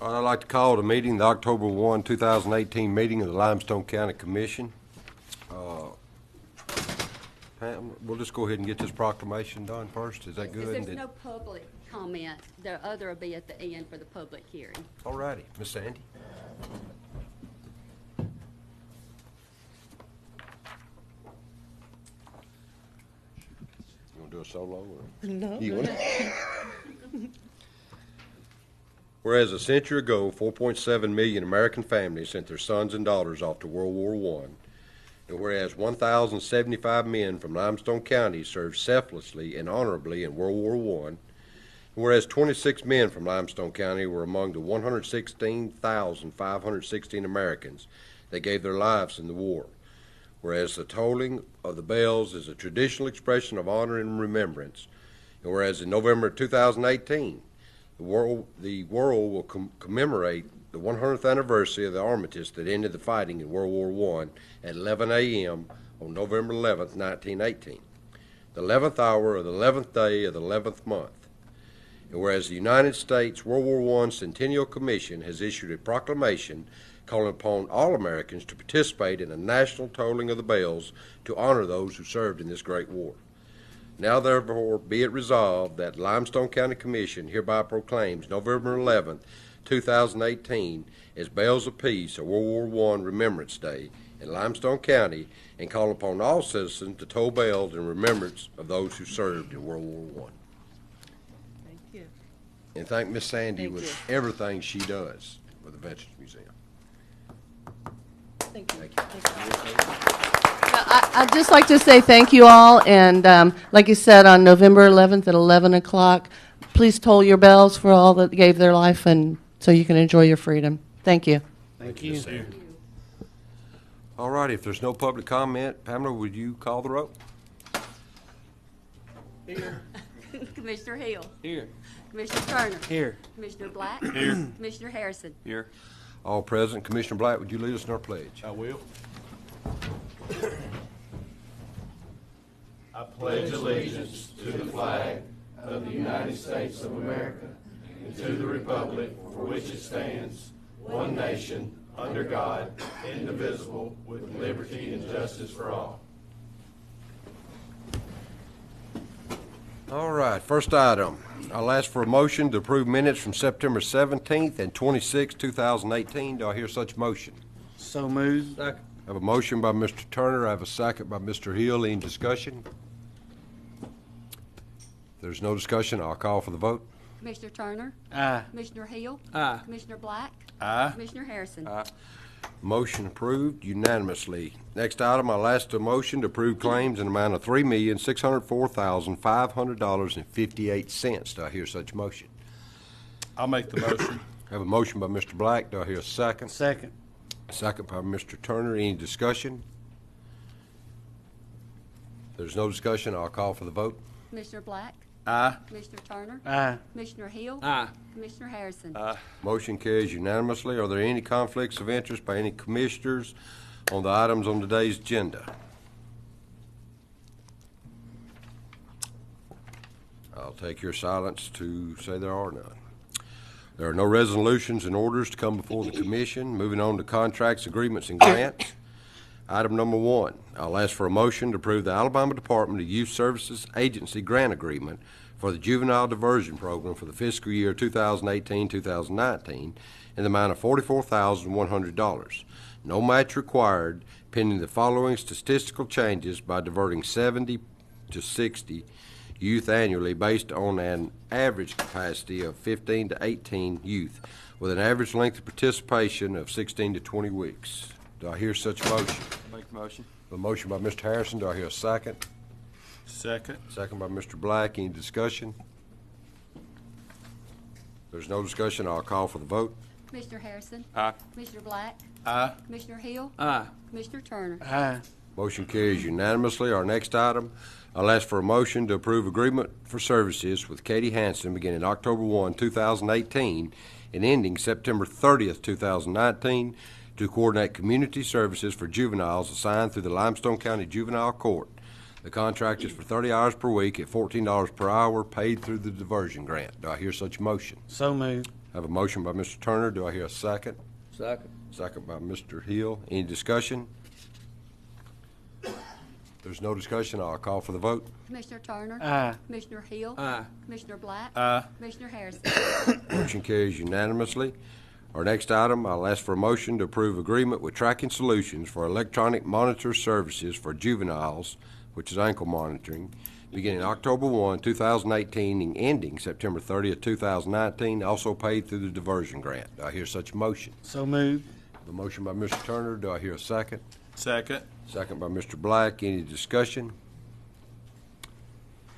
All right, I'd like to call the meeting, the October 1, 2018 meeting of the Limestone County Commission. Pam, we'll just go ahead and get this proclamation done first. Is that good? There's no public comment. The other will be at the end for the public hearing. All righty. Miss Sandy? You want to do a solo? Or? No. You want Whereas a century ago, 4.7 million American families sent their sons and daughters off to World War I, and whereas 1,075 men from Limestone County served selflessly and honorably in World War I, and whereas 26 men from Limestone County were among the 116,516 Americans that gave their lives in the war, whereas the tolling of the bells is a traditional expression of honor and remembrance, and whereas in November 2018, the world will commemorate the 100th anniversary of the armistice that ended the fighting in World War I at 11 a.m. on November 11th, 1918, the 11th hour of the 11th day of the 11th month. And whereas the United States World War I Centennial Commission has issued a proclamation calling upon all Americans to participate in a national tolling of the bells to honor those who served in this great war. Now, therefore, be it resolved that Limestone County Commission hereby proclaims November 11th, 2018 as Bells of Peace, a World War I Remembrance Day in Limestone County, and call upon all citizens to toll bells in remembrance of those who served in World War I. Thank you. And thank Miss Sandy Thank with you. everything she does for the Veterans Museum. Thank you. Thank you. I'd just like to say thank you all, and like you said, on November 11th at 11 o'clock, please toll your bells for all that gave their life, and so you can enjoy your freedom. Thank you. Thank you. All right, if there's no public comment, Pamela, would you call the roll? Here. Commissioner Hill. Here. Commissioner Turner. Here. Commissioner Black. Here. Commissioner Harrison. Here. All present. Commissioner Black, would you lead us in our pledge? I will. I pledge allegiance to the flag of the United States of America and to the republic for which it stands, one nation, under God, indivisible, with liberty and justice for all. All right, first item. I'll ask for a motion to approve minutes from September 17th and 26th, 2018. Do I hear such motion? So moved. I have a motion by Mr. Turner. I have a second by Mr. Hill. Any discussion? If there's no discussion, I'll call for the vote. Commissioner Turner. Aye. Commissioner Hill. Aye. Commissioner Black. Aye. Commissioner Harrison. Aye. Motion approved unanimously. Next item, I'll ask a motion to approve claims in the amount of $3,604,500.58. Do I hear such motion? I'll make the motion. I have a motion by Mr. Black. Do I hear a second? Second. Second by Mr. Turner. Any discussion? If there's no discussion, I'll call for the vote. Commissioner Black. Aye. Commissioner Turner. Aye. Commissioner Hill. Aye. Commissioner Harrison. Aye. Motion carries unanimously. Are there any conflicts of interest by any commissioners on the items on today's agenda? I'll take your silence to say there are none. There are no resolutions and orders to come before the commission. Moving on to contracts, agreements, and grants. Item number 1, I'll ask for a motion to approve the Alabama Department of Youth Services Agency grant agreement for the Juvenile Diversion Program for the fiscal year 2018-2019 in the amount of $44,100. No match required, pending the following statistical changes by diverting 70 to 60 youth annually based on an average capacity of 15 to 18 youth with an average length of participation of 16 to 20 weeks. Do I hear such motion? Make the motion. A motion by Mr. Harrison. Do I hear a second? Second. Second by Mr. Black. Any discussion? If there's no discussion, I'll call for the vote. Commissioner Harrison. Aye. Commissioner Black. Aye. Commissioner Hill. Aye. Commissioner Turner. Aye. Motion carries unanimously. Our next item, I'll ask for a motion to approve agreement for services with Katie Hanson beginning October 1, 2018 and ending September 30th, 2019 to coordinate community services for juveniles assigned through the Limestone County Juvenile Court. The contract is for 30 hours per week at $14 per hour paid through the diversion grant. Do I hear such motion? So moved. I have a motion by Mr. Turner. Do I hear a second? Second. Second by Mr. Hill. Any discussion? If there's no discussion, I'll call for the vote. Commissioner Turner? Aye. Commissioner Hill? Aye. Commissioner Black? Aye. Commissioner Harrison? Motion carries unanimously. Our next item, I'll ask for a motion to approve agreement with Tracking Solutions for electronic monitor services for juveniles, which is ankle monitoring, beginning October 1, 2018, and ending September 30th, 2019, also paid through the diversion grant. Do I hear such a motion? So moved. A motion by Mr. Turner. Do I hear a second? Second. Second by Mr. Black. Any discussion?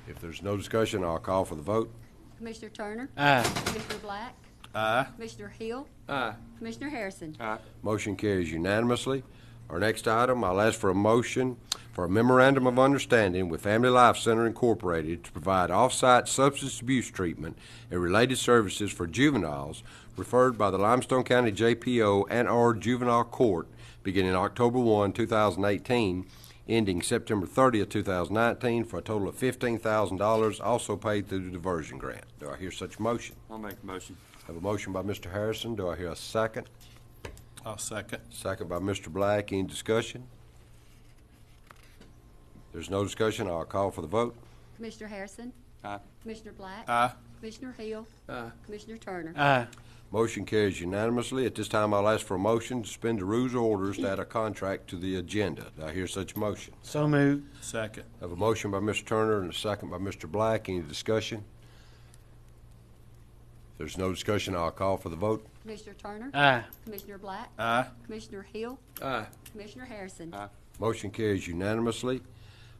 If there's no discussion, I'll call for the vote. Commissioner Turner? Aye. Commissioner Black? Aye. Commissioner Hill? Aye. Commissioner Harrison? Aye. Motion carries unanimously. Our next item, I'll ask for a motion for a memorandum of understanding with Family Life Center Incorporated to provide off-site substance abuse treatment and related services for juveniles referred by the Limestone County JPO and/or Juvenile Court beginning October 1, 2018, ending September 30th, 2019, for a total of $15,000, also paid through the diversion grant. Do I hear such a motion? I'll make the motion. I have a motion by Mr. Harrison. Do I hear a second? I'll second. Second by Mr. Black. Any discussion? If there's no discussion, I'll call for the vote. Commissioner Harrison? Aye. Commissioner Black? Aye. Commissioner Hill? Aye. Commissioner Turner? Aye. Motion carries unanimously. At this time, I'll ask for a motion to suspend the rules of orders to add a contract to the agenda. Do I hear such a motion? So moved. Second. I have a motion by Mr. Turner and a second by Mr. Black. Any discussion? If there's no discussion, I'll call for the vote. Commissioner Turner? Aye. Commissioner Black? Aye. Commissioner Hill? Aye. Commissioner Harrison? Aye. Motion carries unanimously.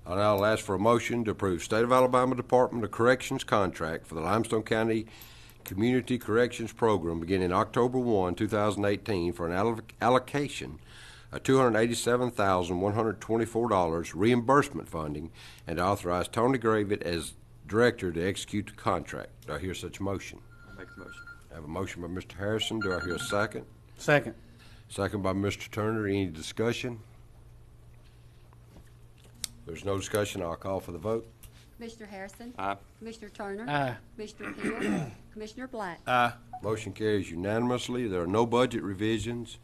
I'll now ask for a motion to approve State of Alabama Department of Corrections contract for the Limestone County Community Corrections Program beginning October 1, 2018, for an allocation of $287,124 reimbursement funding, and to authorize Tony Gravitt as director to execute the contract. Do I hear such a motion? I'll make the motion. I have a motion by Mr. Harrison. Do I hear a second? Second. Second by Mr. Turner. Any discussion? If there's no discussion, I'll call for the vote. Commissioner Harrison? Aye. Commissioner Turner? Aye. Commissioner Hill? Commissioner Black? Aye. Motion carries unanimously. There are no budget revisions,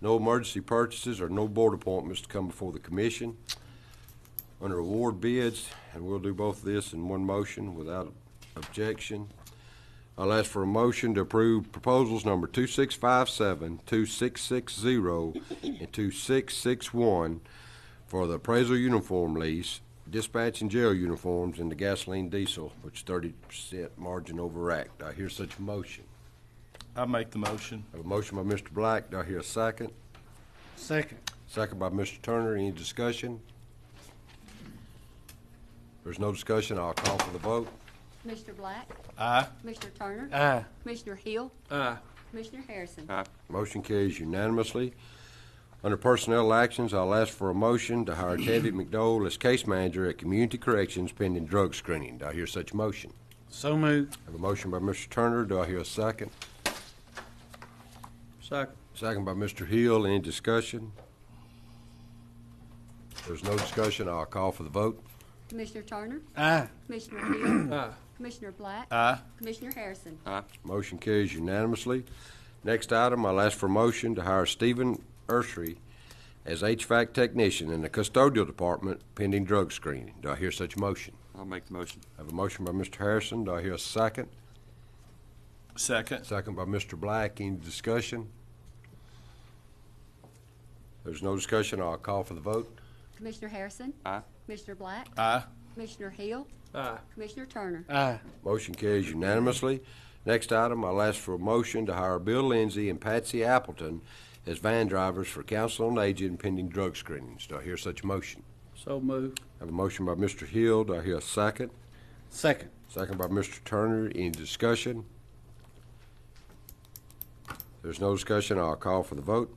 no emergency purchases, or no board appointments to come before the commission. Under award bids, and we'll do both of this in one motion without objection, I'll ask for a motion to approve proposals number 2657, 2660, and 2661 for the appraisal uniform lease, dispatch and jail uniforms, and the gasoline diesel, which 30% margin over rack. Do I hear such a motion? I'll make the motion. I have a motion by Mr. Black. Do I hear a second? Second. Second by Mr. Turner. Any discussion? If there's no discussion, I'll call for the vote. Commissioner Black? Aye. Commissioner Turner? Aye. Commissioner Hill? Aye. Commissioner Harrison? Aye. Motion carries unanimously. Under personnel actions, I'll ask for a motion to hire Teddy McDowell as case manager at Community Corrections pending drug screening. Do I hear such a motion? So moved. I have a motion by Mr. Turner. Do I hear a second? Second. Second by Mr. Hill. Any discussion? If there's no discussion, I'll call for the vote. Commissioner Turner? Aye. Commissioner Hill? Aye. Commissioner Black? Aye. Commissioner Harrison? Aye. Motion carries unanimously. Next item, I'll ask for a motion to hire Stephen Ursery as HVAC technician in the custodial department pending drug screening. Do I hear such a motion? I'll make the motion. I have a motion by Mr. Harrison. Do I hear a second? Second. Second by Mr. Black. Any discussion? If there's no discussion, I'll call for the vote. Commissioner Harrison? Aye. Commissioner Black? Aye. Commissioner Hill? Aye. Commissioner Turner? Aye. Motion carries unanimously. Next item, I'll ask for a motion to hire Bill Lindsay and Patsy Appleton as van drivers for Council on Aging pending drug screenings. Do I hear such a motion? So moved. I have a motion by Mr. Hill. Do I hear a second? Second. Second by Mr. Turner. Any discussion? If there's no discussion, I'll call for the vote.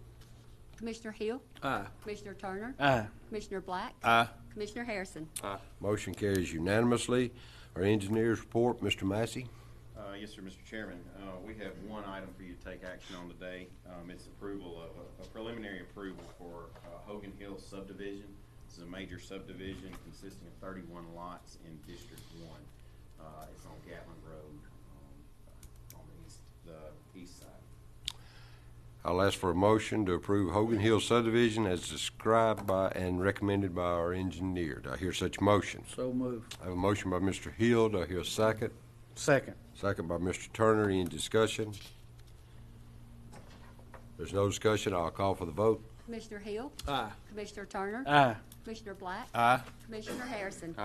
Commissioner Hill? Aye. Commissioner Turner? Aye. Commissioner Black? Aye. Commissioner Harrison? Aye. Motion carries unanimously. Our engineers report, Mr. Massey. Yes, sir, Mr. Chairman. We have one item for you to take action on today. It's approval of a preliminary approval for Hogan Hill subdivision. This is a major subdivision consisting of 31 lots in District 1. It's on Gatlin Road on the I'll ask for a motion to approve Hogan Hill subdivision as described by and recommended by our engineer. Do I hear such motion? So moved. I have a motion by Mr. Hill. Do I hear a second? Second. Second by Mr. Turner. Any discussion? There's no discussion. I'll call for the vote. Commissioner Hill, Aye. Commissioner Turner, Aye. Commissioner Black, Aye. Commissioner Harrison.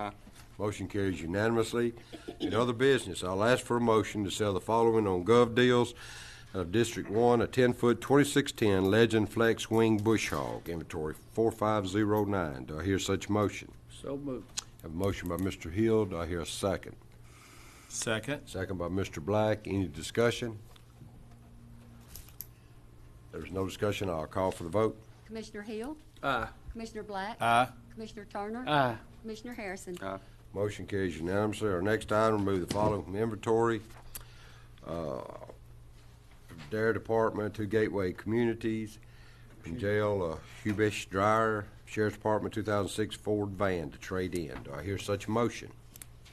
Motion carries unanimously. In other business, I'll ask for a motion to sell the following on Gov Deals. District 1, a 10-foot 2610 Legend Flex Wing Bush Hog, inventory 4509. Do I hear such motion? So moved. I have a motion by Mr. Hill. Do I hear a second? Second. Second by Mr. Black. Any discussion? There's no discussion. I'll call for the vote. Commissioner Hill, Aye. Commissioner Black, Aye. Commissioner Turner, Aye. Commissioner Harrison. Motion carries unanimously. Our next item, remove the following from inventory. Dare Department, 2 Gateway Communities, from jail, Hubish Dryer, Sheriff's Department 2006 Ford van to trade in. Do I hear such a motion?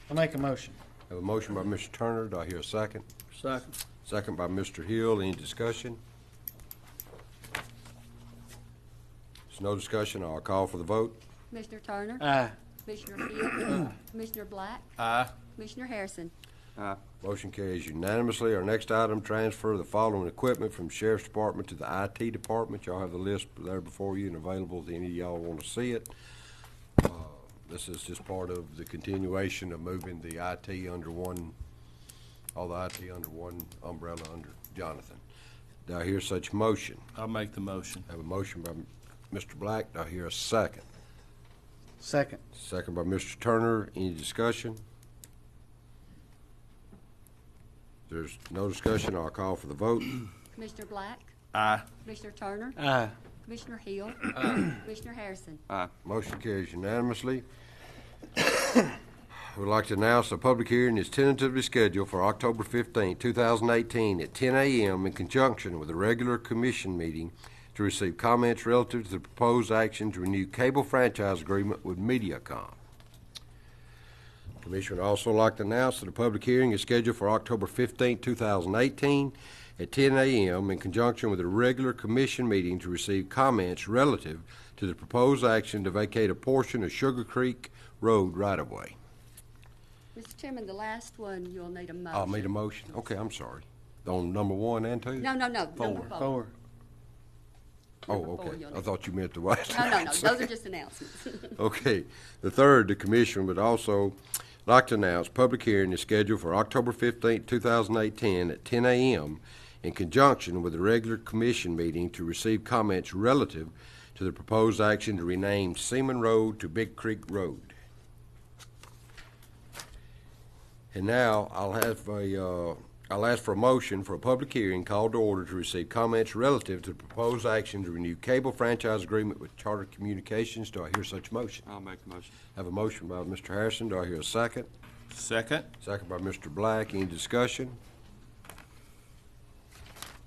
I'll make a motion. I have a motion by Mr. Turner. Do I hear a second? Second. Second by Mr. Hill. Any discussion? There's no discussion. I'll call for the vote. Commissioner Turner, Aye. Commissioner Hill, Commissioner Black, Aye. Commissioner Harrison. Motion carries unanimously. Our next item, transfer the following equipment from Sheriff's Department to the IT Department. Y'all have the list there before you and available if any of y'all want to see it. This is just part of the continuation of moving the IT under one, all the IT under one umbrella under Jonathan. Do I hear such motion? I'll make the motion. I have a motion by Mr. Black. Do I hear a second? Second. Second by Mr. Turner. Any discussion? There's no discussion. I'll call for the vote. Commissioner Black, Aye. Commissioner Turner, Aye. Commissioner Hill, Commissioner Harrison. Motion carries unanimously. We'd like to announce a public hearing is tentatively scheduled for October 15, 2018 at 10 a.m. in conjunction with a regular commission meeting to receive comments relative to the proposed action to renew cable franchise agreement with Mediacom. The Commission would also like to announce that a public hearing is scheduled for October 15, 2018 at 10 a.m. in conjunction with a regular commission meeting to receive comments relative to the proposed action to vacate a portion of Sugar Creek Road right-of-way. Mr. Chairman, the last one, you'll need a motion. I'll need a motion. Okay, I'm sorry. On number 1 and 2? No, number four. Four. Oh, Number four, okay. you'll I need. thought you meant the last. No, those are just announcements. Okay. The third, the commission would also like to announce public hearing is scheduled for October 15, 2018 at 10 a.m. in conjunction with a regular commission meeting to receive comments relative to the proposed action to rename Seaman Road to Big Creek Road. And now I'll ask for a motion for a public hearing called to order to receive comments relative to the proposed action to renew cable franchise agreement with Charter Communications. Do I hear such motion? I'll make the motion. I have a motion by Mr. Harrison. Do I hear a second? Second. Second by Mr. Black. Any discussion?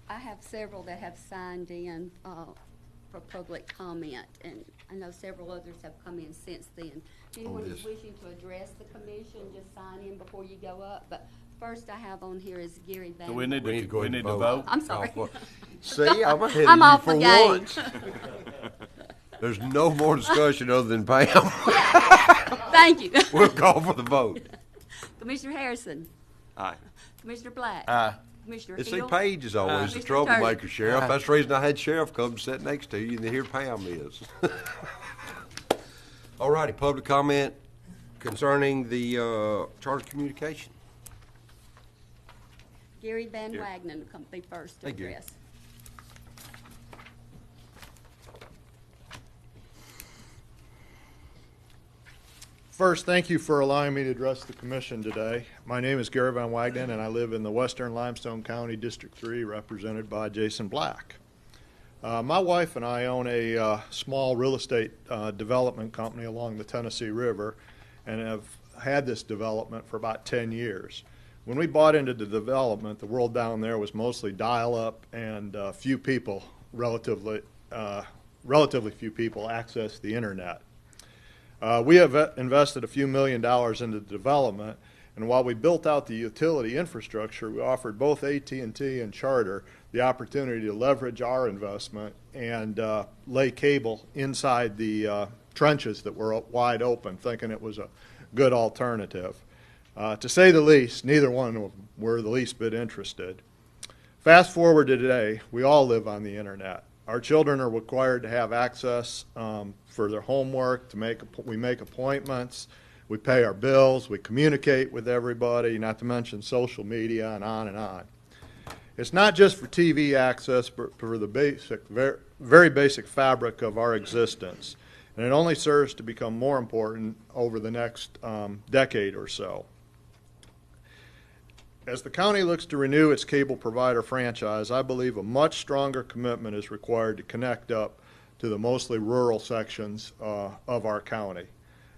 I have several that have signed in for public comment, and I know several others have come in since then. If anyone is this. wishing to address the commission, just sign in before you go up. But first I have on here is Gary Van. Do we need We need to to, go we ahead need and to vote. vote? I'm sorry. See, I'm ahead I'm of off you the for game. once. There's no more discussion other than Pam. Thank you. We'll call for the vote. Commissioner Harrison, Aye. Commissioner Black, Aye. Commissioner And see, Hill. Paige is always the Mr. troublemaker, Turner. Sheriff. That's the reason I had Sheriff come sit next to you, and here Pam is. All righty, public comment concerning the Charter Communication. Gary Van Here. Wagner will come be first to Hey, Gary. address. First, thank you for allowing me to address the commission today. My name is Gary Van Wagenen, and I live in the western Limestone County, District 3, represented by Jason Black. My wife and I own a small real estate development company along the Tennessee River and have had this development for about 10 years. When we bought into the development, the world down there was mostly dial-up and few people, relatively few people accessed the internet. We have invested a few $1 million into the development, And while we built out the utility infrastructure, we offered both AT&T and Charter the opportunity to leverage our investment and lay cable inside the trenches that were wide open, thinking it was a good alternative. To say the least, neither one of them were the least bit interested. Fast forward to today, we all live on the internet. Our children are required to have access for their homework, we make appointments, we pay our bills, we communicate with everybody, not to mention social media and on and on. It's not just for TV access, but for the basic, very basic fabric of our existence. And it only serves to become more important over the next decade or so. As the county looks to renew its cable provider franchise, I believe a much stronger commitment is required to connect up to the mostly rural sections of our county.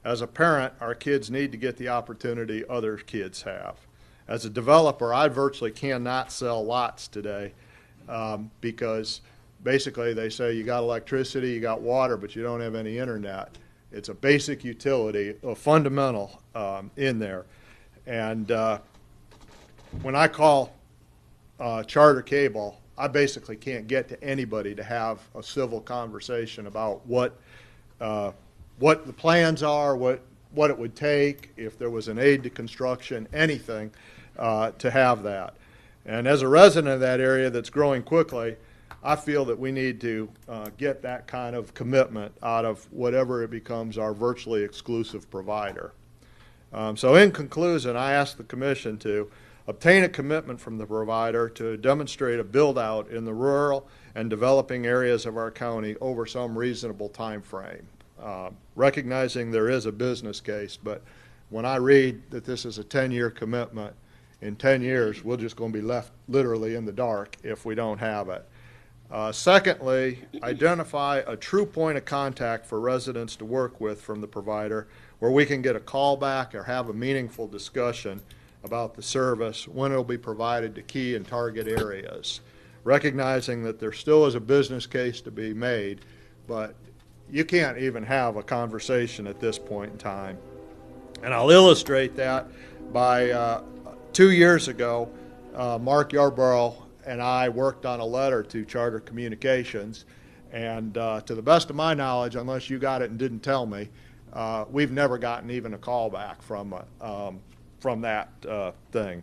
As a parent, our kids need to get the opportunity other kids have. As a developer, I virtually cannot sell lots today because basically they say you got electricity, you got water, but you don't have any internet. It's a basic utility, a fundamental in there. And when I call Charter Cable, I basically can't get to anybody to have a civil conversation about what the plans are, what it would take, if there was an aid to construction, anything to have that. And as a resident of that area that's growing quickly, I feel that we need to get that kind of commitment out of whatever it becomes our virtually exclusive provider. So in conclusion, I ask the Commission to obtain a commitment from the provider to demonstrate a build-out in the rural and developing areas of our county over some reasonable time frame. Recognizing there is a business case, but when I read that this is a 10-year commitment, in 10 years we're just going to be left literally in the dark if we don't have it. Secondly, identify a true point of contact for residents to work with from the provider where we can get a call back or have a meaningful discussion about the service when it will be provided to key and target areas. Recognizing that there still is a business case to be made, but you can't even have a conversation at this point in time. And I'll illustrate that by 2 years ago, Mark Yarborough and I worked on a letter to Charter Communications, and to the best of my knowledge, unless you got it and didn't tell me, we've never gotten even a call back from that thing.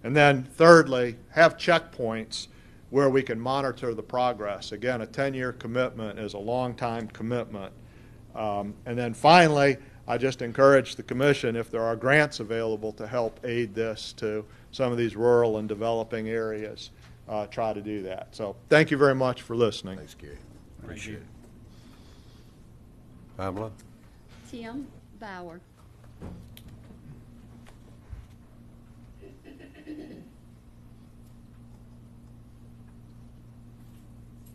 And then thirdly, have checkpoints where we can monitor the progress. Again, a 10-year commitment is a long-time commitment. And then finally, I just encourage the Commission, if there are grants available to help aid this to some of these rural and developing areas, try to do that. So thank you very much for listening. Thanks, Gary. Appreciate it. Pamela? Tim Bauer.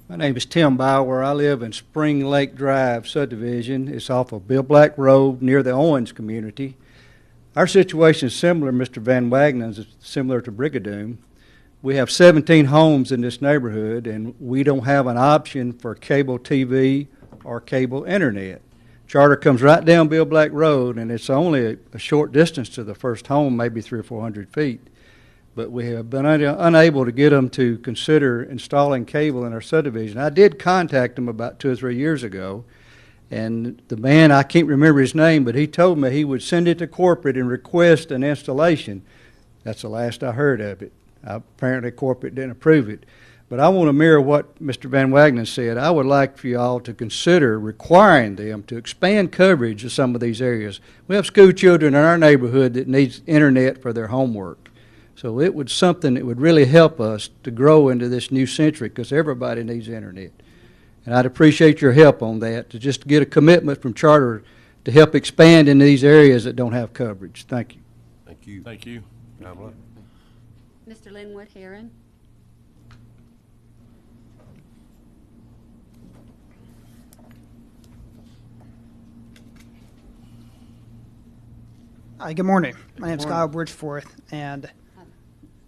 My name is Tim Bauer. I live in Spring Lake Drive subdivision. It's off of Bill Black Road near the Owens community. Our situation is similar, Mr. Van Wagenen's is similar to Brigadoon. We have 17 homes in this neighborhood, and we don't have an option for cable TV or cable internet. Charter comes right down Bill Black Road, and it's only a short distance to the first home, maybe 300 or 400 feet. But we have been unable to get them to consider installing cable in our subdivision. I did contact them about 2 or 3 years ago, and the man, I can't remember his name, but he told me he would send it to corporate and request an installation. That's the last I heard of it. Apparently corporate didn't approve it. But I want to mirror what Mr. Van Wagenen said. I would like for you all to consider requiring them to expand coverage of some of these areas. We have school children in our neighborhood that needs internet for their homework. So it would something that would really help us to grow into this new century, because everybody needs internet. And I'd appreciate your help on that, to just get a commitment from Charter to help expand in these areas that don't have coverage. Thank you. Thank you. Thank you. Pamela? Mr. Linwood Heron. Hi, good morning. My name's Kyle Bridgeforth, and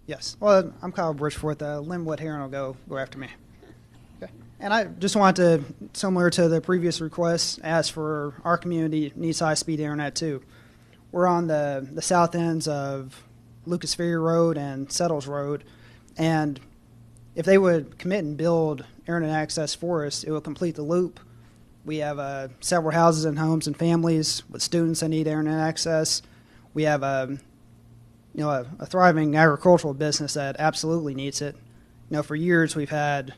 yes, well, I'm Kyle Bridgeforth. Linwood Heron will go after me. Okay. And I just wanted to, similar to the previous request, ask for our community needs high-speed internet too. we're on the south ends of Lucas Ferry Road and Settles Road, and if they would commit and build internet access for us, it would complete the loop. We have several houses and homes and families with students that need internet access. We have a thriving agricultural business that absolutely needs it. For years we've had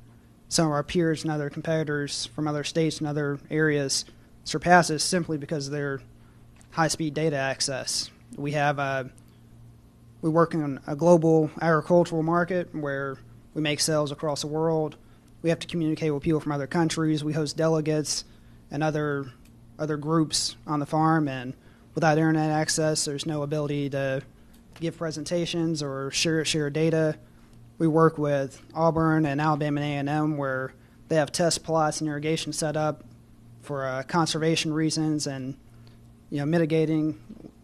some of our peers and other competitors from other states and other areas surpass us simply because of their high-speed data access. We work in a global agricultural market where we make sales across the world. We have to communicate with people from other countries. We host delegates and other groups on the farm, and without internet access, there's no ability to give presentations or share data. We work with Auburn and Alabama A&M where they have test plots and irrigation set up for conservation reasons and mitigating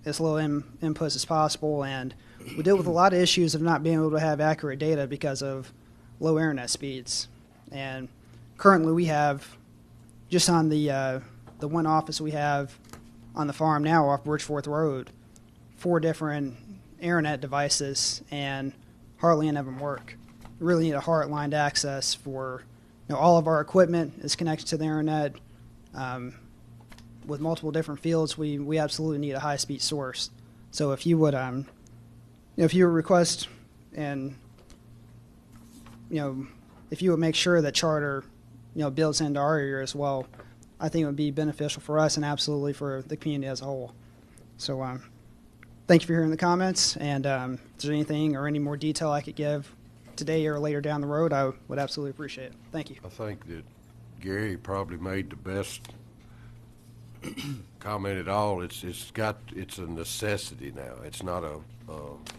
as low inputs as possible. And we deal with a lot of issues of not being able to have accurate data because of low internet speeds. And currently we have, just on the one office we have on the farm now off Bridgeforth Road, 4 different internet devices, and hardly any of them work. We really need a hard-lined access for, all of our equipment is connected to the internet. With multiple different fields, we absolutely need a high-speed source. So if you would, if you request and, if you would make sure that Charter, builds into our area as well, I think it would be beneficial for us and absolutely for the community as a whole. So thank you for hearing the comments, and if there's anything or any more detail I could give today or later down the road, I would absolutely appreciate it. Thank you. I think that Gary probably made the best comment at all. It's a necessity now. It's not a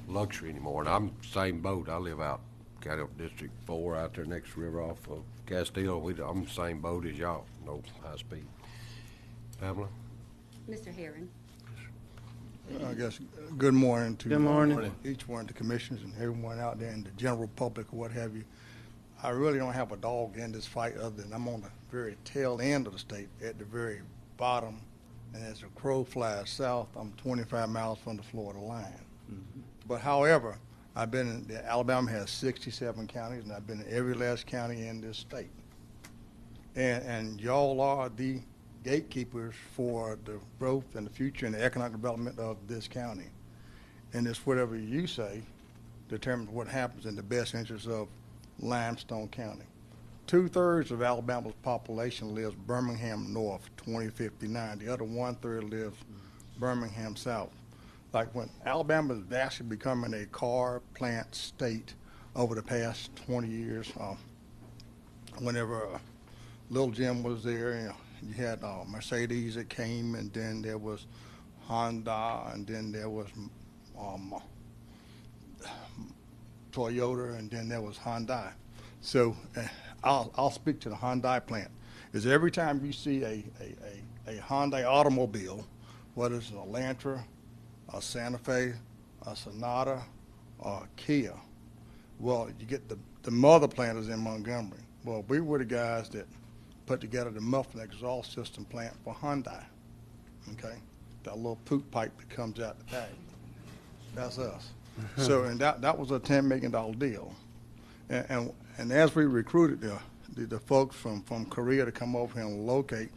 luxury anymore. And I'm same boat. I live out County District 4 out there next river off of Castile. I'm the same boat as y'all. No high speed. Pamela? Mr. Herron. I guess good morning to Good morning. each one of the commissioners and everyone out there in the general public or what have you. I really don't have a dog in this fight other than I'm on the very tail end of the state at the very bottom, and as the crow flies south, I'm 25 miles from the Florida line. Mm-hmm. But however, I've been in, Alabama has 67 counties, and I've been in every last county in this state. And y'all are the gatekeepers for the growth and the future and the economic development of this county. And it's whatever you say determines what happens in the best interest of Limestone County. 2/3 of Alabama's population lives Birmingham North, 2059. The other 1/3 lives Birmingham South. Like when Alabama is vastly becoming a car plant state over the past 20 years, whenever Little Jim was there, you had Mercedes that came, and then there was Honda, and then there was Toyota, and then there was Hyundai. So I'll speak to the Hyundai plant. Is every time you see a Hyundai automobile, whether it's a Elantra, a Santa Fe, a Sonata, or a Kia, well, you get the mother plant is in Montgomery. Well, we were the guys that put together the muffler exhaust system plant for Hyundai. Okay, that little poop pipe that comes out the tag. That's us. So, and that was a $10 million deal. And as we recruited the folks from Korea to come over here and locate,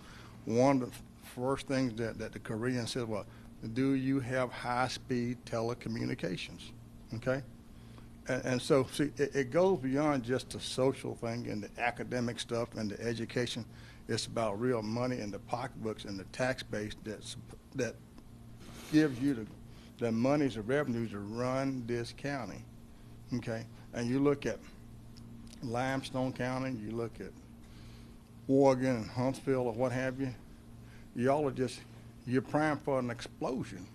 one of the first things that the Koreans said, well, do you have high-speed telecommunications? Okay? And so, see, it goes beyond just the social thing and the academic stuff and the education. It's about real money in the pocketbooks and the tax base that gives you the monies, the revenues to run this county. Okay? And you look at Limestone County, you look at Oregon and Huntsville or what have you, y'all are you're primed for an explosion.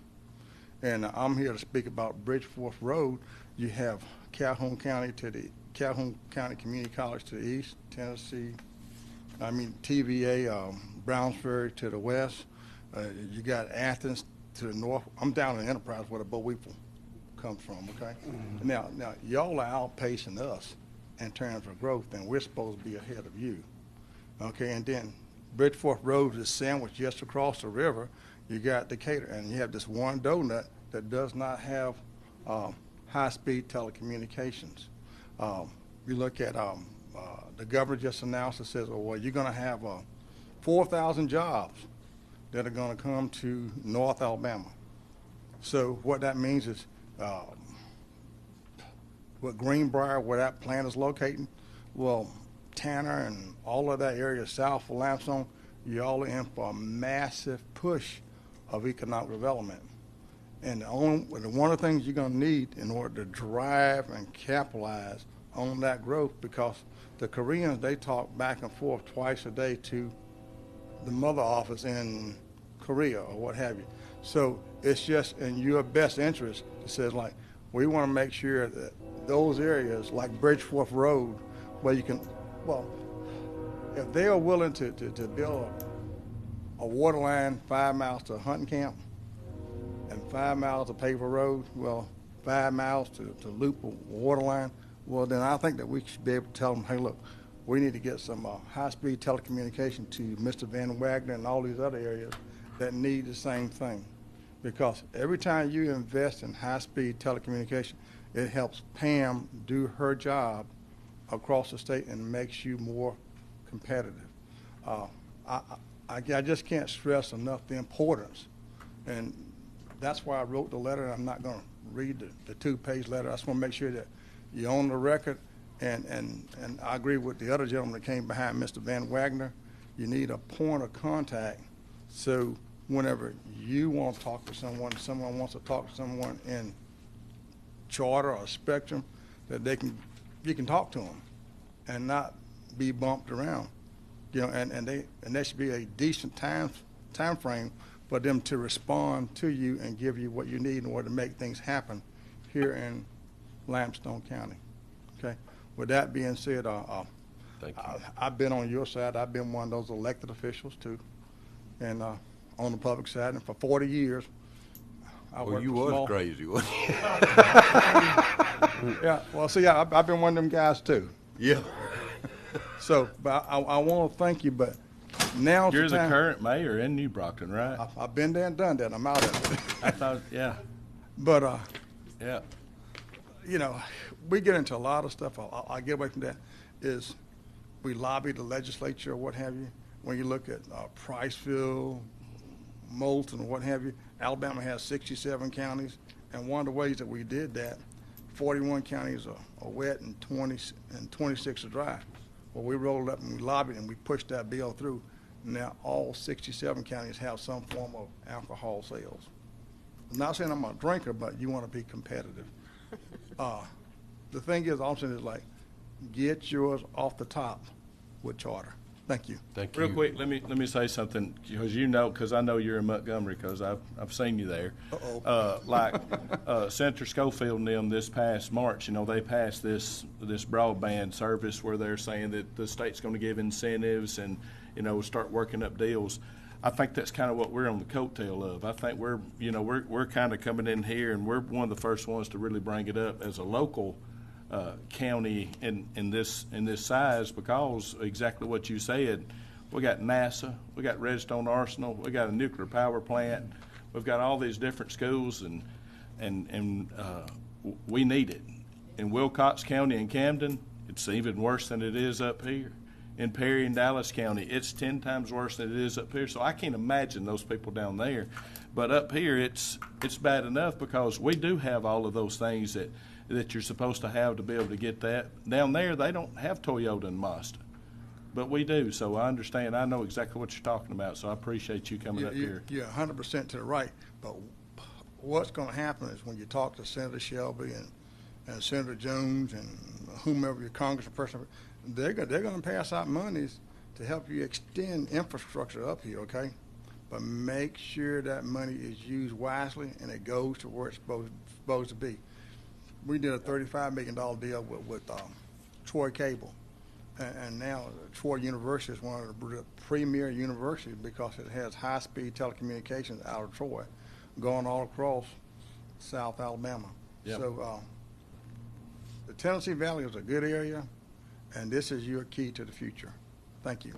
And I'm here to speak about Bridgeforth Road. You have Calhoun County Community College to the east, TVA, Brownsburg to the west. You got Athens to the north. I'm down in Enterprise where the Bo Weeple comes from, okay? Mm-hmm. Now, y'all are outpacing us in terms of growth, and we're supposed to be ahead of you, okay? And then Bridgeforth Road is sandwiched just across the river. You got Decatur, and you have this one donut that does not have high-speed telecommunications. You look at the governor just announced and says, well, you're going to have 4,000 jobs that are going to come to North Alabama. So what that means is with Greenbrier, where that plant is located, well, Tanner and all of that area south of Limestone, you're all in for a massive push of economic development. And one of the things you're going to need in order to drive and capitalize on that growth, because the Koreans, they talk back and forth twice a day to the mother office in Korea or what have you. So it's just in your best interest. It says, like, we want to make sure that those areas like Bridgeforth Road, where you can, well, if they are willing to build a water line 5 miles to a hunting camp and 5 miles to pave a road, well, 5 miles to loop a water line, well, then I think that we should be able to tell them, hey, look, we need to get some high-speed telecommunication to Mr. Van Wagner and all these other areas that need the same thing. Because every time you invest in high-speed telecommunication, it helps Pam do her job across the state and makes you more competitive. I just can't stress enough the importance. And that's why I wrote the letter. I'm not going to read the 2-page letter. I just want to make sure that you're on the record. And I agree with the other gentleman that came behind Mr. Van Wagner. You need a point of contact, so whenever you want to talk to someone, someone wants to talk to someone in Charter or Spectrum, that you can talk to them and not be bumped around. You know, and there should be a decent time frame for them to respond to you and give you what you need in order to make things happen here in Limestone County. Okay. With that being said, Thank you. I've been on your side. I've been one of those elected officials too, and on the public side, and for 40 years, I Well, worked you for was small. crazy, wasn't you? Yeah. Well, see, I've been one of them guys too. Yeah. So, but I want to thank you. But now's You're the the time. current mayor in New Brockton, right? I've been there and done that. I'm out of it. I thought, yeah, But yeah. you know, we get into a lot of stuff. I'll get away from that. Is we lobby the legislature or what have you. When you look at Priceville, Moulton, what have you, Alabama has 67 counties, and one of the ways that we did that, 41 counties are wet and 26 are dry. Well, we rolled up and we lobbied and we pushed that bill through. Now all 67 counties have some form of alcohol sales. I'm not saying I'm a drinker, but you want to be competitive. The thing is, all I'm saying is, like, get yours off the top with Charter. Thank you. Thank you. Real quick, let me say something, because I know you're in Montgomery, because I've seen you there. Like Senator Schofield and them this past March, you know, they passed this broadband service where they're saying that the state's going to give incentives and, you know, start working up deals. I think that's kind of what we're on the coattail of. I think we're kind of coming in here, and we're one of the first ones to really bring it up as a local county in this size, because exactly what you said. We got NASA, we got Redstone Arsenal, we got a nuclear power plant, we've got all these different schools, and we need it. In Wilcox County and Camden, it's even worse than it is up here. In Perry and Dallas County, it's 10 times worse than it is up here. So I can't imagine those people down there. But up here, it's bad enough, because we do have all of those things that you're supposed to have to be able to get that. Down there, they don't have Toyota and Mazda, but we do. So I understand. I know exactly what you're talking about. So I appreciate you coming up here. You're 100% to the right. But what's going to happen is when you talk to Senator Shelby and Senator Jones and whomever your congressperson, they're going to pass out monies to help you extend infrastructure up here, okay? But make sure that money is used wisely and it goes to where it's supposed to be. We did a $35 million deal with Troy Cable, and now Troy University is one of the premier universities because it has high-speed telecommunications out of Troy, going all across South Alabama. Yep. So the Tennessee Valley is a good area, and this is your key to the future. Thank you.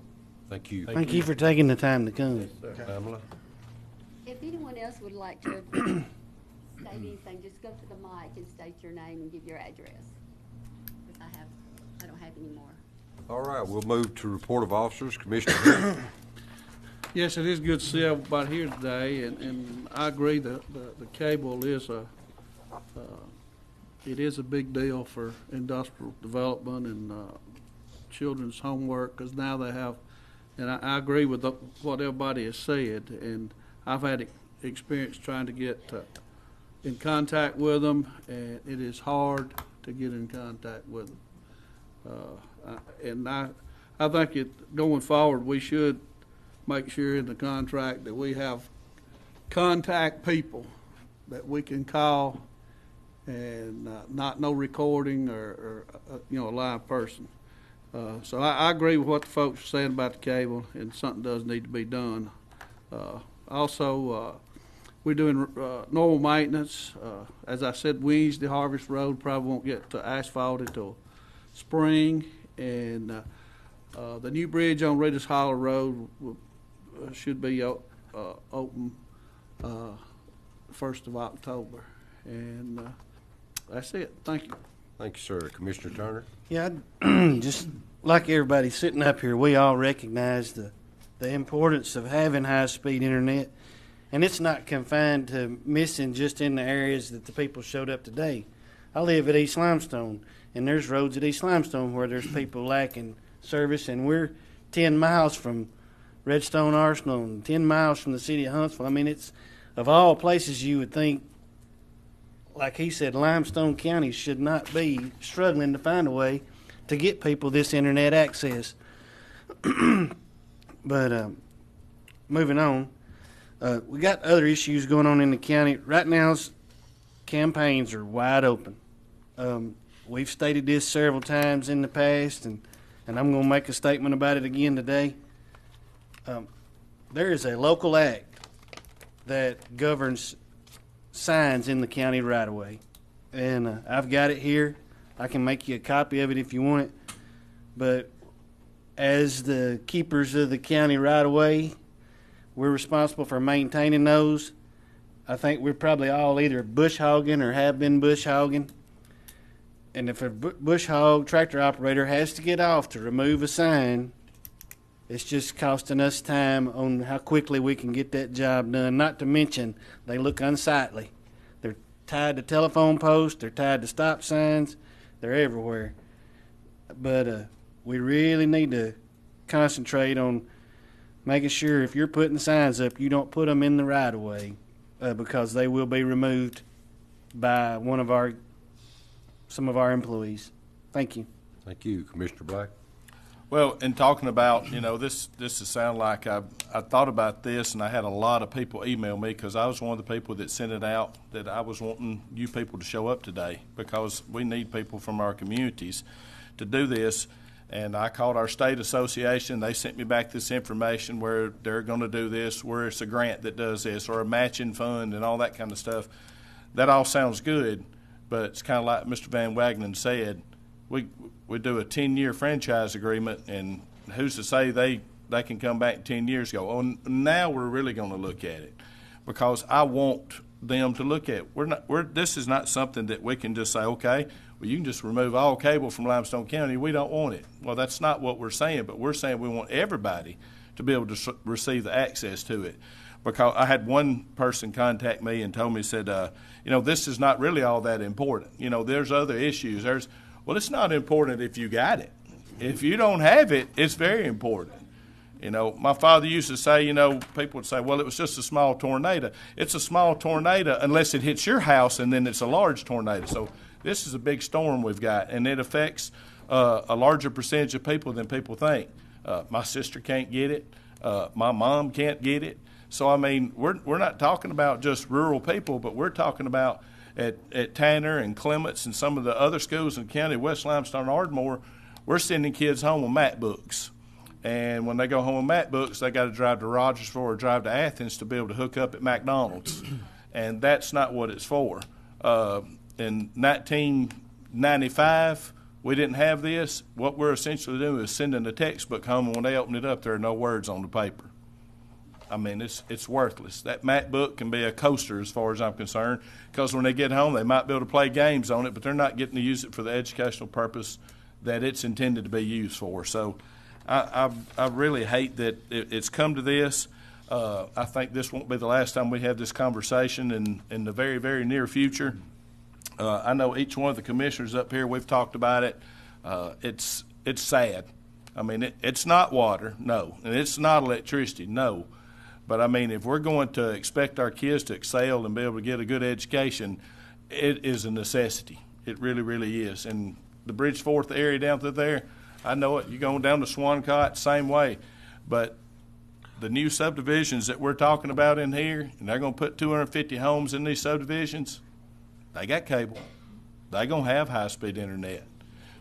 Thank you. Thank you for taking the time to come. Pamela. If anyone else would like to state anything, just go to the mic and state your name and give your address. Because I don't have any more. All right, we'll move to report of officers. Commissioner Hill. Yes, it is good to see everybody here today, and I agree that the cable is it is a big deal for industrial development and children's homework, because now they have, and I agree with what everybody has said, and I've had experience trying to get in contact with them, and it is hard to get in contact with them. And I think going forward, we should make sure in the contract that we have contact people that we can call, and not no recording or a live person. So I agree with what the folks are saying about the cable, and something does need to be done. Also, we're doing normal maintenance. As I said, Wednesday Harvest Road probably won't get asphalted till spring, and the new bridge on Reedus Hollow Road should be open 1st of October. And that's it. Thank you. Thank you, sir. Commissioner Turner. Yeah, just like everybody sitting up here, we all recognize the importance of having high-speed internet, and it's not confined to missing just in the areas that the people showed up today. I live at East Limestone, and there's roads at East Limestone where there's people lacking service, and we're 10 miles from Redstone Arsenal and 10 miles from the city of Huntsville. I mean, it's of all places you would think, like he said, Limestone County should not be struggling to find a way to get people this internet access. But moving on, we got other issues going on in the county. Right now, campaigns are wide open. We've stated this several times in the past, and I'm going to make a statement about it again today. There is a local act that governs signs in the county right away, and I've got it here. I can make you a copy of it if you want it, but as the keepers of the county right away, we're responsible for maintaining those. I think we're probably all either bush hogging or have been bush hogging, and if a bush hog tractor operator has to get off to remove a sign, it's just costing us time on how quickly we can get that job done, not to mention they look unsightly. They're tied to telephone posts, they're tied to stop signs, they're everywhere. But we really need to concentrate on making sure if you're putting signs up, you don't put them in the right-of-way, because they will be removed by some of our employees. Thank you. Thank you. Commissioner Black. Well, in talking about, this has sounded like I thought about this, and I had a lot of people email me because I was one of the people that sent it out that I was wanting you people to show up today, because we need people from our communities to do this. And I called our state association. They sent me back this information where they're going to do this, where it's a grant that does this, or a matching fund and all that kind of stuff. That all sounds good, but it's kind of like Mr. Van Wagenen said. We do a 10-year franchise agreement, and who's to say they can come back 10 years ago? Oh, now we're really going to look at it, because I want them to look at it. This is not something that we can just say, okay, well, you can just remove all cable from Limestone County. We don't want it. Well, that's not what we're saying, but we're saying we want everybody to be able to receive the access to it. Because I had one person contact me and told me, said, this is not really all that important. There's other issues. Well, it's not important if you got it. If you don't have it, it's very important. My father used to say, people would say, well, it was just a small tornado. It's a small tornado unless it hits your house, and then it's a large tornado. So this is a big storm we've got, and it affects a larger percentage of people than people think. My sister can't get it. My mom can't get it. So, we're not talking about just rural people, but we're talking about at Tanner and Clements and some of the other schools in the county, West Limestone, Ardmore, we're sending kids home with mat books. And when they go home with mat books, they got to drive to Rogersville or drive to Athens to be able to hook up at McDonald's. And that's not what it's for. In 1995, we didn't have this. What we're essentially doing is sending a textbook home, and when they open it up, there are no words on the paper. I mean, it's worthless. That MacBook can be a coaster as far as I'm concerned, because when they get home, they might be able to play games on it, but they're not getting to use it for the educational purpose that it's intended to be used for. So I really hate that it's come to this. I think this won't be the last time we have this conversation in the very, very near future. I know each one of the commissioners up here, we've talked about it. It's sad. I mean, it's not water, no, and it's not electricity, no. But, I mean, if we're going to expect our kids to excel and be able to get a good education, it is a necessity. It really, really is. And the Bridgeforth area down through there, I know it. You're going down to Swancott, same way. But the new subdivisions that we're talking about in here, and they're going to put 250 homes in these subdivisions, they got cable. They're going to have high-speed internet.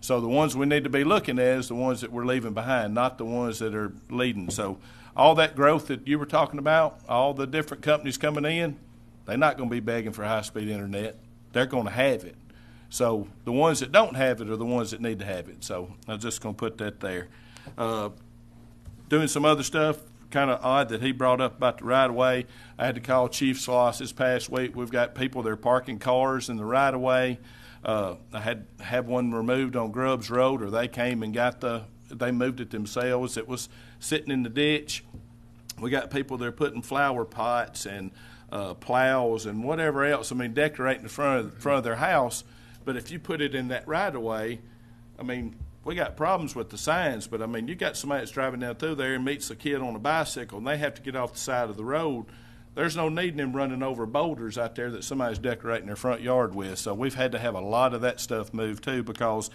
So the ones we need to be looking at is the ones that we're leaving behind, not the ones that are leading. So all that growth that you were talking about, all the different companies coming in, they're not going to be begging for high-speed internet. They're going to have it. So the ones that don't have it are the ones that need to have it. So I'm just going to put that there. Doing some other stuff, kind of odd that he brought up about the right-of-way. I had to call Chief Sloss this past week. We've got people that are parking cars in the right-of-way. I had to have one removed on Grubbs Road, or they came and they moved it themselves. It was sitting in the ditch. We got people that are putting flower pots and plows and whatever else, I mean, decorating the front of their house. But if you put it in that right-of-way, I mean, we got problems with the signs, but I mean, you got somebody that's driving down through there and meets a kid on a bicycle, and they have to get off the side of the road. There's no need in them running over boulders out there that somebody's decorating their front yard with. So we've had to have a lot of that stuff moved too, because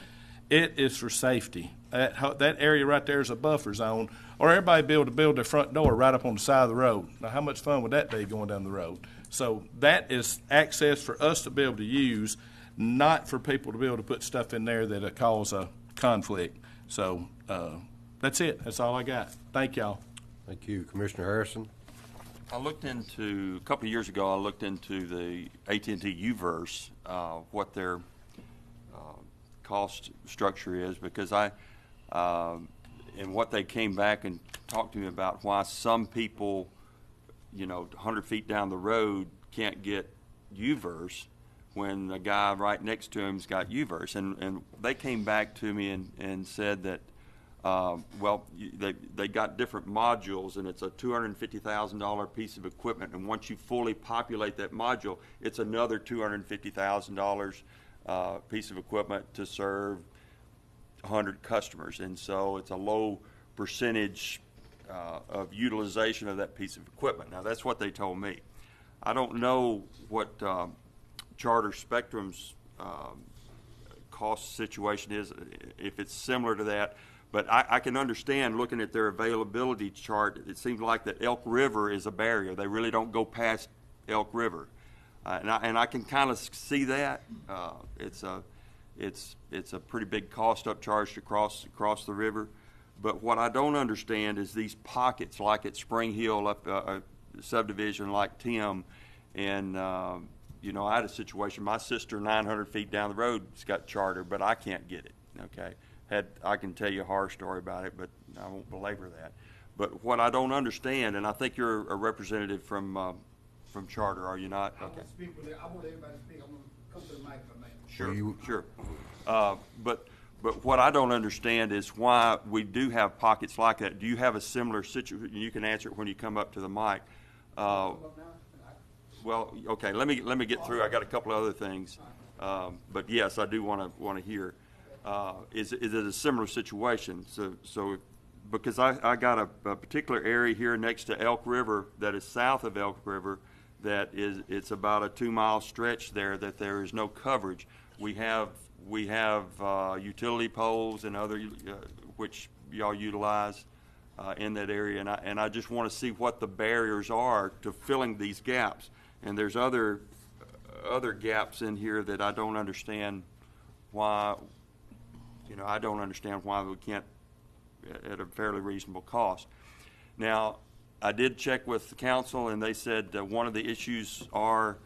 it is for safety. That area right there is a buffer zone, or everybody be able to build their front door right up on the side of the road. Now, how much fun would that be going down the road? So that is access for us to be able to use, not for people to be able to put stuff in there that cause a conflict. So that's it. That's all I got. Thank y'all. Thank you. Commissioner Harrison? A couple of years ago, I looked into the AT&T UVerse, what their cost structure is, because and what they came back and talked to me about, why some people, 100 feet down the road can't get UVerse when the guy right next to him's got UVerse. And they came back to me and said that, they got different modules, and it's a $250,000 piece of equipment. And once you fully populate that module, it's another $250,000 piece of equipment to serve 100 customers. And so it's a low percentage of utilization of that piece of equipment. Now, that's what they told me. I don't know what Charter Spectrum's cost situation is, if it's similar to that. But I can understand, looking at their availability chart, it seems like that Elk River is a barrier. They really don't go past Elk River. And I can kind of see that. It's a pretty big cost upcharge to cross the river. But what I don't understand is these pockets, like at Spring Hill, up a subdivision like Tim, and I had a situation. My sister, 900 feet down the road, has got Charter, but I can't get it. Okay. I can tell you a horror story about it, but I won't belabor that. But what I don't understand, and I think you're a representative from Charter, are you not? I want to speak with it. I want everybody to speak. I'm going to come to the mic for a minute. Sure. But what I don't understand is why we do have pockets like that. Do you have a similar situation? You can answer it when you come up to the mic. Well, okay. Let me get through. I got a couple of other things, but yes, I do want to hear. Is it a similar situation? So because I got a particular area here next to Elk River that is south of Elk River, it's about a 2-mile stretch there that there is no coverage. We have utility poles and other which y'all utilize in that area, and I just want to see what the barriers are to filling these gaps. And there's other gaps in here that I don't understand why. I don't understand why we can't at a fairly reasonable cost. Now, I did check with the council, and they said one of the issues are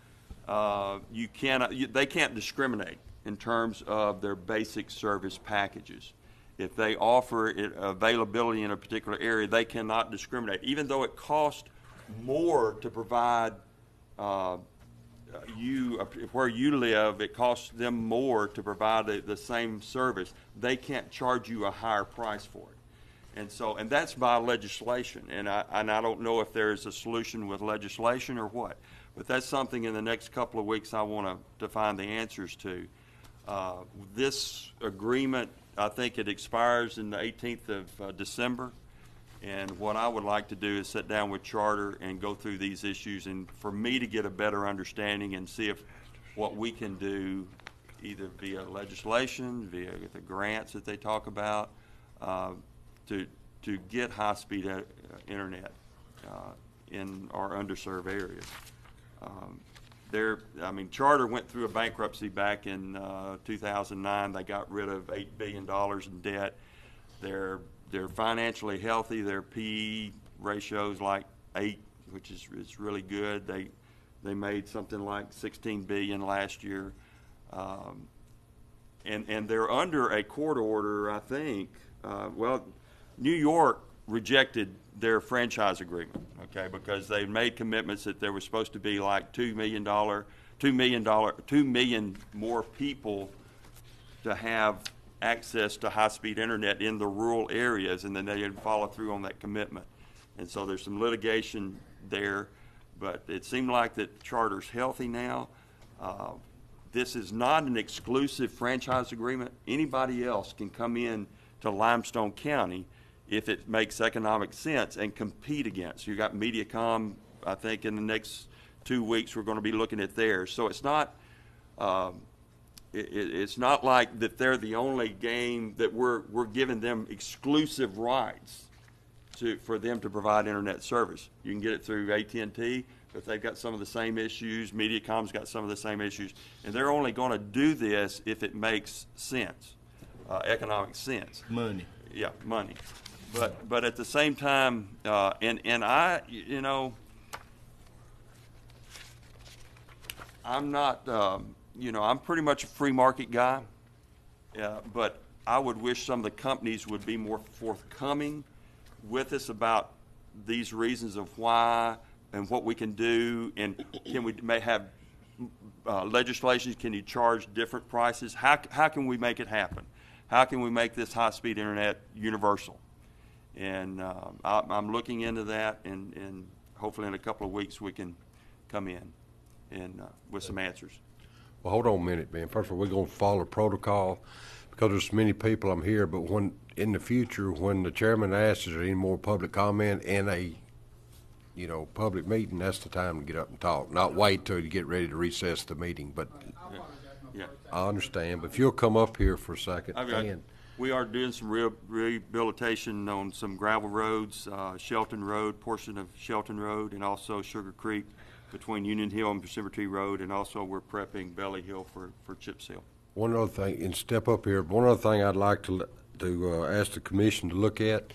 they can't discriminate in terms of their basic service packages. If they offer availability in a particular area, they cannot discriminate. Even though it costs more to provide where you live. It costs them more to provide the same service. They can't charge you a higher price for it. And that's by legislation. And I don't know if there's a solution with legislation or what. But that's something in the next couple of weeks I want to find the answers to. This agreement, I think it expires in the 18th of December. And what I would like to do is sit down with Charter and go through these issues, and for me to get a better understanding and see if what we can do, either via legislation, via the grants that they talk about, to get high-speed internet in our underserved areas. Charter went through a bankruptcy back in 2009. They got rid of $8 billion in debt. They're financially healthy. Their PE ratio is like 8, which is really good. They made something like $16 billion last year, and they're under a court order, I think. New York rejected their franchise agreement, okay, because they made commitments that there was supposed to be like $2 million more people to have access to high-speed internet in the rural areas, and then they didn't follow through on that commitment. And so there's some litigation there, but it seemed like that Charter's healthy now. This is not an exclusive franchise agreement. Anybody else can come in to Limestone County if it makes economic sense and compete against. You got Mediacom, I think in the next 2 weeks we're going to be looking at theirs. So it's not it's not like that they're the only game that we're giving them exclusive rights for them to provide internet service. You can get it through AT&T, but they've got some of the same issues. Mediacom's got some of the same issues, and they're only going to do this if it makes sense, economic sense. Money. Yeah, money. But at the same time, and I, I'm not, I'm pretty much a free market guy, but I would wish some of the companies would be more forthcoming with us about these reasons of why and what we can do, and may have legislation. Can you charge different prices? How can we make it happen? How can we make this high-speed internet universal? And I'm looking into that, and hopefully in a couple of weeks we can come in and with some answers. Well, hold on a minute, man. First of all, we're going to follow protocol because there's so many people I'm here, but when in the future, when the chairman asks, is there any more public comment in a public meeting, that's the time to get up and talk, not wait till you get ready to recess the meeting. But Yeah. I understand, but if you'll come up here for a second. We are doing some rehabilitation on some gravel roads, Shelton Road, portion of Shelton Road, and also Sugar Creek between Union Hill and Persimmon Road, and also we're prepping Belly Hill for chip seal. One other thing, and step up here, one other thing I'd like to ask the commission to look at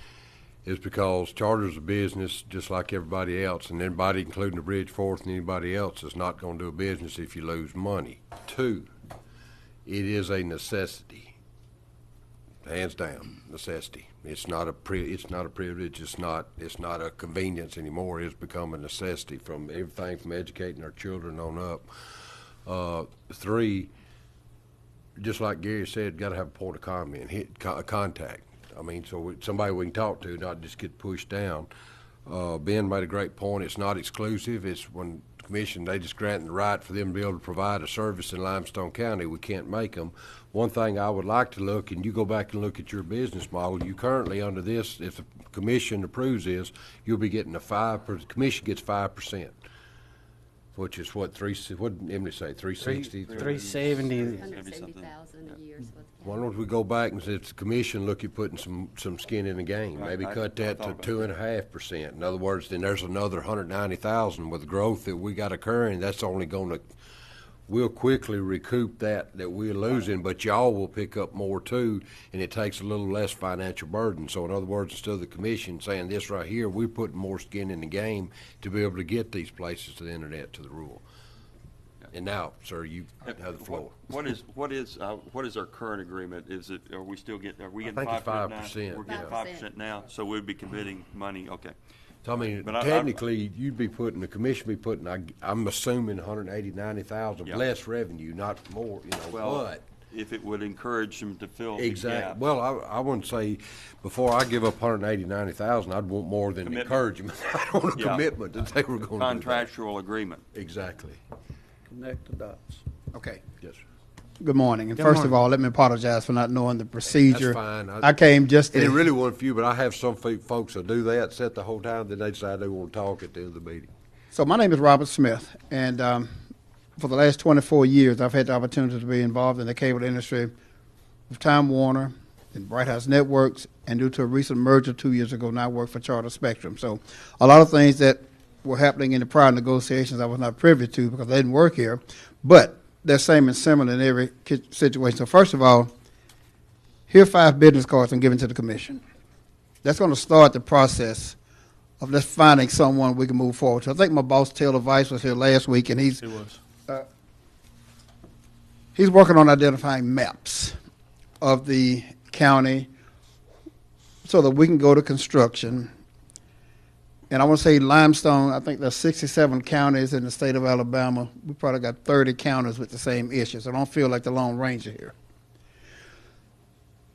is because Charter's a business just like everybody else, and anybody, including the Bridge Fourth and anybody else, is not going to do a business if you lose money. 2, it is a necessity. Hands down, necessity. It's not a privilege. It's not a convenience anymore. It's become a necessity from everything from educating our children on up. 3, just like Gary said, got to have a point of contact. I mean, so somebody we can talk to, not just get pushed down. Ben made a great point. It's not exclusive. It's when the commission, they just grant the right for them to be able to provide a service in Limestone County. We can't make them. One thing I would like to look, and you go back and look at your business model, you currently under this, if the commission approves this, you'll be getting the commission gets 5%, which is what, what did Emily say, 360? 370. 170,000 a year is what. Why don't we go back and say it's the commission, look at putting some skin in the game, maybe cut that to 2.5%. In other words, then there's another 190,000 with the growth that we got occurring. That's only going to, we'll quickly recoup that we're losing, but y'all will pick up more too, and it takes a little less financial burden. So in other words, instead of the commission saying this right here, we're putting more skin in the game to be able to get these places to the internet, to the rural. And now, sir, you have the floor. What is our current agreement? Are we getting 5% now? 5%. We're getting 5% now, so we'd be committing money. Okay. So I mean, But technically, you'd be putting, the commission be putting, I'm assuming 180,000, 90,000 Yeah. less revenue, not more, Well, but. if it would encourage them to fill the Exactly. gap. Well, I wouldn't say, before I give up 180, 90,000, I'd want more than Commitment. encouragement. I want a Yeah. commitment that they were going to do that. Contractual agreement. Exactly. Connect the dots. Okay. Yes, sir. Good morning. And Good first of morning. all, let me apologize for not knowing the procedure. That's fine. I came just And it to, really wasn't few, but I have some folks that do that, sit the whole time, then they decide they want to talk at the end of the meeting. so my name is Robert Smith, and for the last 24 years, I've had the opportunity to be involved in the cable industry with Time Warner and Bright House Networks, and due to a recent merger 2 years ago, now I work for Charter Spectrum. So a lot of things that were happening in the prior negotiations I was not privy to because I didn't work here, but they're same and similar in every situation. So first of all, here are 5 business cards I'm giving to the commission. That's going to start the process of just finding someone we can move forward to. I think my boss Taylor Vice was here last week, and he's working on identifying maps of the county so that we can go to construction. And I want to say Limestone, I think there's 67 counties in the state of Alabama. We probably got 30 counties with the same issues. I don't feel like the Lone Ranger here.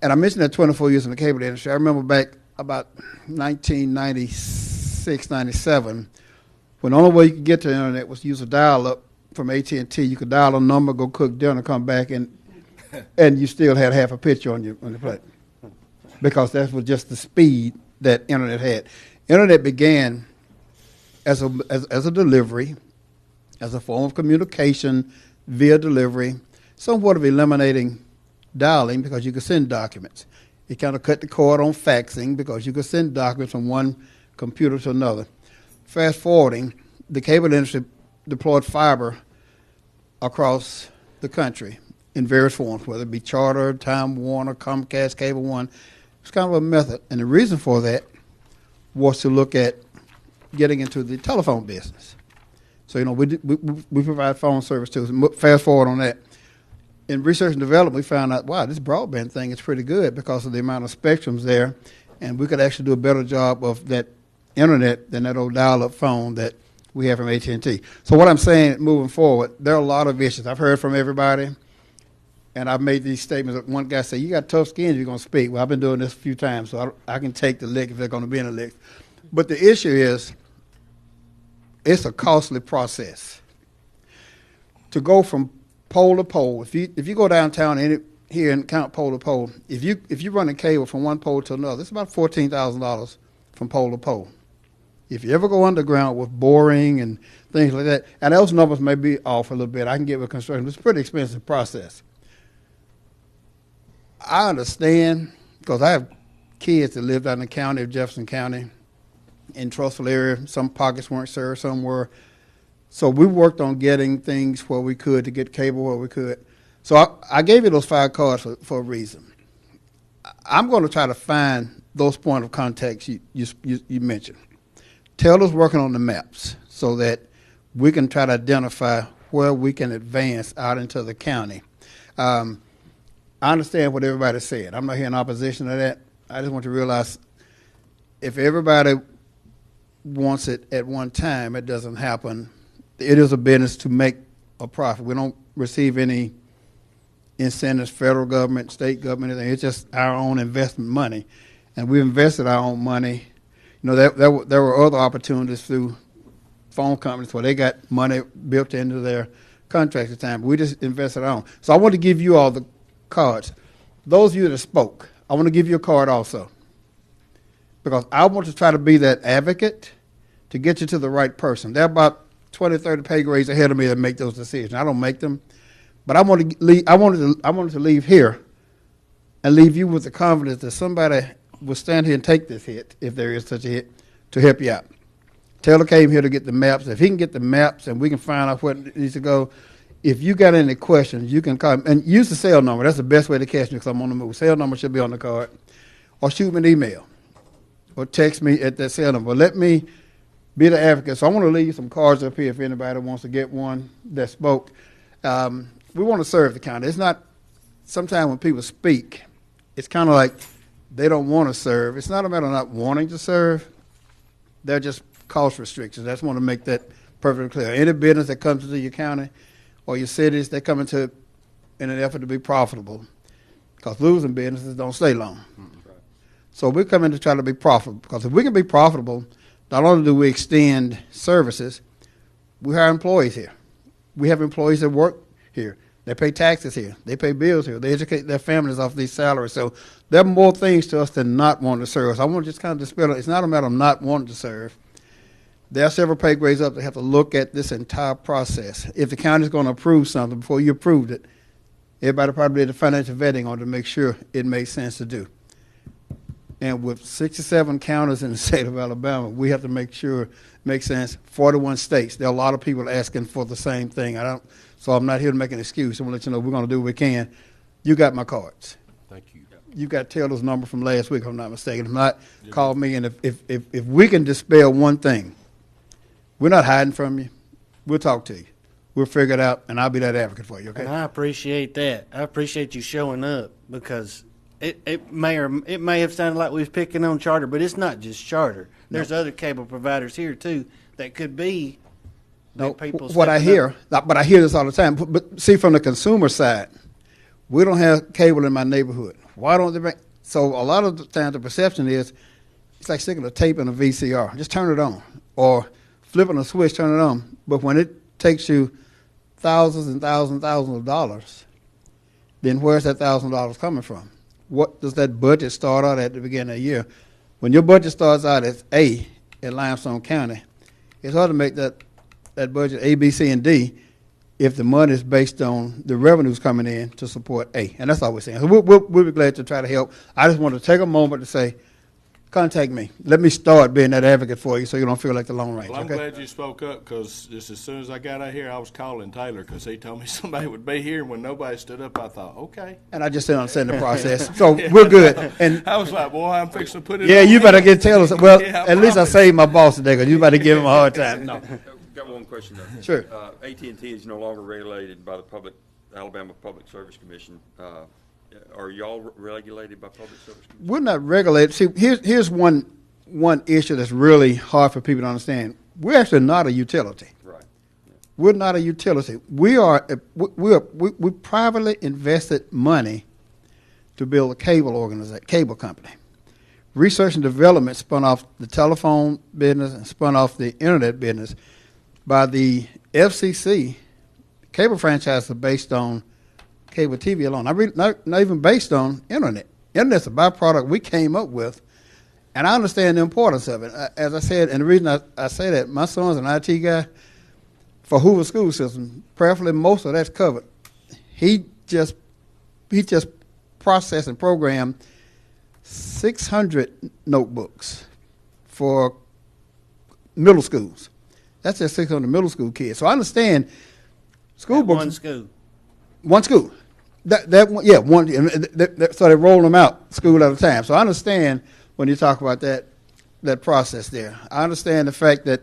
And I mentioned that 24 years in the cable industry. I remember back about 1996, 97, when the only way you could get to the internet was use a dial-up from AT&T. You could dial a number, go cook dinner, come back, and you still had half a picture on the plate because that was just the speed that internet had. Internet began as a delivery, as a form of communication via delivery, somewhat of eliminating dialing because you could send documents. It kind of cut the cord on faxing because you could send documents from one computer to another. Fast forwarding, the cable industry deployed fiber across the country in various forms, whether it be Charter, Time Warner, Comcast, Cable One. It's kind of a method, and the reason for that was to look at getting into the telephone business. So, we provide phone service too. Fast forward on that. In research and development, we found out, wow, this broadband thing is pretty good because of the amount of spectrums there, and we could actually do a better job of that internet than that old dial-up phone that we have from AT&T. So what I'm saying, moving forward, there are a lot of issues. I've heard from everybody, and I've made these statements. One guy said, you got tough skin if you're going to speak. Well, I've been doing this a few times, so I can take the lick if they're going to be in a lick. But the issue is, it's a costly process. To go from pole to pole, if you go downtown here and count pole to pole, if you run a cable from one pole to another, it's about $14,000 from pole to pole. If you ever go underground with boring and things like that, and those numbers may be off a little bit, I can get with construction. It's a pretty expensive process. I understand because I have kids that lived out in the county of Jefferson County, in Trussville area. Some pockets weren't served, some were. So we worked on getting things where we could to get cable where we could. So I gave you those 5 cards for a reason. I'm going to try to find those point of contacts you mentioned. Taylor's working on the maps so that we can try to identify where we can advance out into the county. I understand what everybody said. I'm not here in opposition to that. I just want to realize if everybody wants it at one time, it doesn't happen. It is a business to make a profit. We don't receive any incentives, federal government, state government, anything. It's just our own investment money. And we invested our own money. There were other opportunities through phone companies where they got money built into their contracts at the time. We just invested our own. So I want to give you all the cards. Those of you that spoke, I want to give you a card also. Because I want to try to be that advocate to get you to the right person. There are about 20, 30 pay grades ahead of me that make those decisions. I don't make them. But I wanted to leave here and leave you with the confidence that somebody will stand here and take this hit, if there is such a hit, to help you out. Taylor came here to get the maps. If he can get the maps and we can find out where it needs to go, if you got any questions, you can call him. And use the cell number. That's the best way to catch me because I'm on the move. Cell number should be on the card. Or shoot me an email. Or text me at that cell number. Let me be the advocate. So I want to leave you some cards up here if anybody wants to get one that spoke. We want to serve the county. It's not, sometimes when people speak, it's kind of like they don't want to serve. It's not a matter of not wanting to serve, They're just cost restrictions. I just want to make that perfectly clear. Any business that comes into your county or your cities, they come into in an effort to be profitable, because losing businesses don't stay long. So we're coming to try to be profitable, because if we can be profitable, not only do we extend services, we hire employees here. We have employees that work here. They pay taxes here. They pay bills here. They educate their families off these salaries. So there are more things to us than not wanting to serve. So I want to just kind of dispel it. It's not a matter of not wanting to serve. There are several pay grades up that have to look at this entire process. If the county is going to approve something, before you approved it, everybody probably did the financial vetting on it to make sure it made sense to do. And with 67 counties in the state of Alabama, we have to make sure it makes sense. 41 states. There are a lot of people asking for the same thing. So I'm not here to make an excuse. I'm going to let you know we're going to do what we can. You got my cards. Thank you. You got Taylor's number from last week, if I'm not mistaken. If not, call me. And if we can dispel one thing, we're not hiding from you. We'll talk to you. We'll figure it out, and I'll be that advocate for you, okay? And I appreciate that. I appreciate you showing up, because it may have sounded like we was picking on Charter, but it's not just Charter. There's other cable providers here too that could be. No, people what I hear, but I hear this all the time. But see, from the consumer side, we don't have cable in my neighborhood. Why don't they? So a lot of the times the perception is it's like sticking a tape in a VCR. Just turn it on, or flipping a switch, turn it on. But when it takes you thousands and thousands and thousands of dollars, then where's that $1,000 coming from? What does that budget start out at the beginning of the year? When your budget starts out as A in Limestone County, it's hard to make that budget A, B, C, and D if the money is based on the revenues coming in to support A. And that's all we're saying. So we'll be glad to try to help. I just want to take a moment to say, contact me. Let me start being that advocate for you so you don't feel like the Lone Ranger. Well, I'm okay? glad you spoke up, because just as soon as I got out here, I was calling Taylor, because he told me somebody would be here. And when nobody stood up, I thought, okay. And I just didn't understand the process. So we're good. And I was like, boy, I'm fixing to put it yeah, on you better him. get Taylor. Well, Yeah, at least I saved my boss today, because you better give him a hard time. No. Got one question though. Sure. AT&T is no longer regulated by the Alabama Public Service Commission. Are y'all regulated by Public Service Commission? We're not regulated. See, here's one issue that's really hard for people to understand. We're actually not a utility. Right. Yeah. We're not a utility. We privately invested money to build a cable company. Research and development spun off the telephone business and spun off the internet business. By the FCC, cable franchises are based on cable TV alone. Not even based on internet. Internet's a byproduct we came up with, and I understand the importance of it. As I said, and the reason I say that, my son's an IT guy for Hoover School System. Prayerfully, most of that's covered. He just processed and programmed 600 notebooks for middle schools. That's just 600 middle school kids. So I understand school books. One school. One school. One. So they roll them out school at a time. So I understand when you talk about that process there. I understand the fact that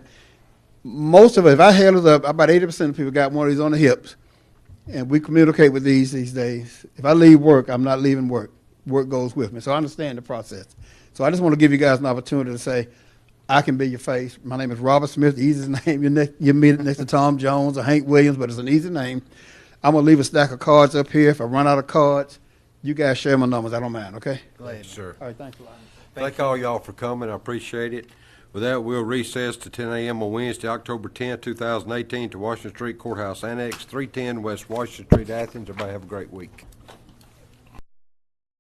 most of it, if I held it up, about 80% of people got one of these on the hips, and we communicate with these days. If I leave work, I'm not leaving work. Work goes with me. So I understand the process. So I just want to give you guys an opportunity to say, I can be your face. My name is Robert Smith, the easiest name. You meet it next to Tom Jones or Hank Williams, but it's an easy name. I'm going to leave a stack of cards up here. If I run out of cards, you guys share my numbers. I don't mind, okay? Glad, sir. All right, thanks a lot. Thank all y'all for coming. I appreciate it. With that, we'll recess to 10 a.m. on Wednesday, October 10, 2018, to Washington Street Courthouse Annex, 310 West Washington Street, Athens. Everybody have a great week.